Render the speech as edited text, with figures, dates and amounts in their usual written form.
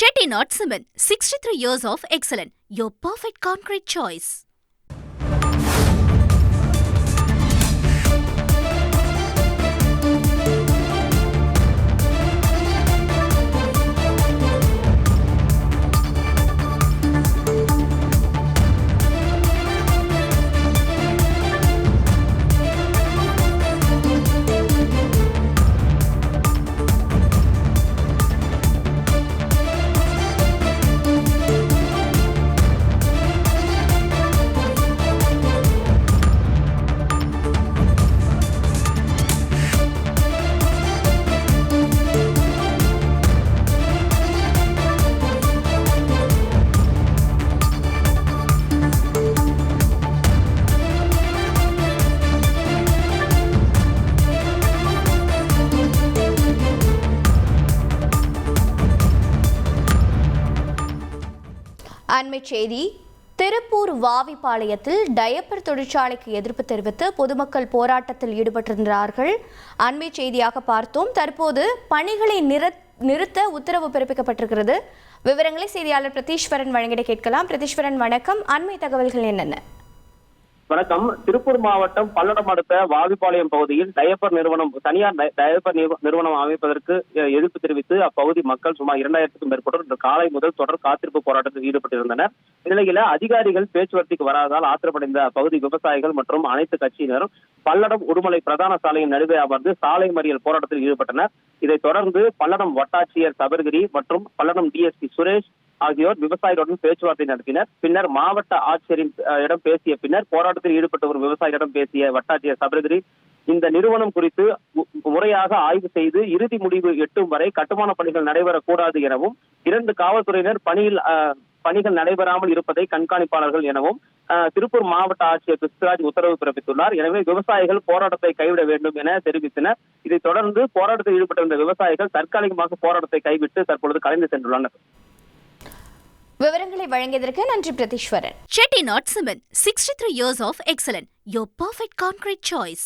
Chettinad Cement, 63 years of excellence. Your perfect concrete choice. அண்மைச் செய்தி. Tiruppur வாவிப்பாளையத்தில் diaper தொழிற்சாலைக்கு எதிர்ப்பு தெரிவித்து பொதுமக்கள் போராட்டத்தில் ஈடுபட்டிருந்தார்கள். அண்மைச் செய்தியாக பார்த்தோம். தற்போது பணிகளை நிறுத்த உத்தரவு பிறப்பிக்கப்பட்டிருக்கிறது. விவரங்களை செய்தியாளர் பிரதீஸ்வரன் வழங்கிட கேட்கலாம். பிரதீஸ்வரன் வணக்கம். அண்மை தகவல்கள் என்னென்ன? வணக்கம். திருப்பூர் மாவட்டம் பல்லடம் அடுத்த வாவிப்பாளையம் பகுதியில் டயப்பர் நிறுவனம், தனியார் டயப்பர் நிறுவனம் அமைப்பதற்கு எதிர்ப்பு தெரிவித்து அப்பகுதி மக்கள் சுமார் 2000க்கும் மேற்பட்டோர் இன்று காலை முதல் தொடர் காத்திருப்பு போராட்டத்தில் ஈடுபட்டிருந்தனர். இந்நிலையில அதிகாரிகள் பேச்சுவார்த்தைக்கு வராததால் ஆத்திரமடைந்த அப்பகுதி விவசாயிகள் மற்றும் அனைத்து கட்சியினரும் பல்லடம் உடுமலை பிரதான சாலையின் நடுவே அமர்ந்து சாலை மறியல் போராட்டத்தில் ஈடுபட்டனர். இதைத் தொடர்ந்து பல்லடம் வட்டாட்சியர் சபர்கிரி மற்றும் பல்லடம் டிஎஸ்பி சுரேஷ் ஆகியோர் விவசாயிகளுடன் பேச்சுவார்த்தை நடத்தினர். பின்னர் மாவட்ட ஆட்சியரின் இடம் பேசிய பின்னர் போராட்டத்தில் ஈடுபட்ட ஒரு விவசாயிகளிடம் பேசிய வட்டாட்சியர் சபர்கிரி இந்த நிறுவனம் குறித்து முறையாக ஆய்வு செய்து இறுதி முடிவு எட்டும் வரை கட்டுமான பணிகள் நடைபெறக்கூடாது எனவும் 2 காவல்துறையினர் பணிகள் நடைபெறாமல் இருப்பதை கண்காணிப்பாளர்கள் எனவும் திருப்பூர் மாவட்ட ஆட்சியர் கிறிஸ்துராஜ் உத்தரவு பிறப்பித்துள்ளார். எனவே விவசாயிகள் போராட்டத்தை கைவிட வேண்டும் என தெரிவித்தனர். இதைத் தொடர்ந்து போராட்டத்தில் ஈடுபட்டிருந்த விவசாயிகள் தற்காலிகமாக போராட்டத்தை கைவிட்டு தற்பொழுது கலைந்து சென்றுள்ளனர். விவரங்களை வழங்கியதற்கு நன்றி Pratheeswaran. Chettinad Cement, 63 years of excellence. Your perfect concrete choice.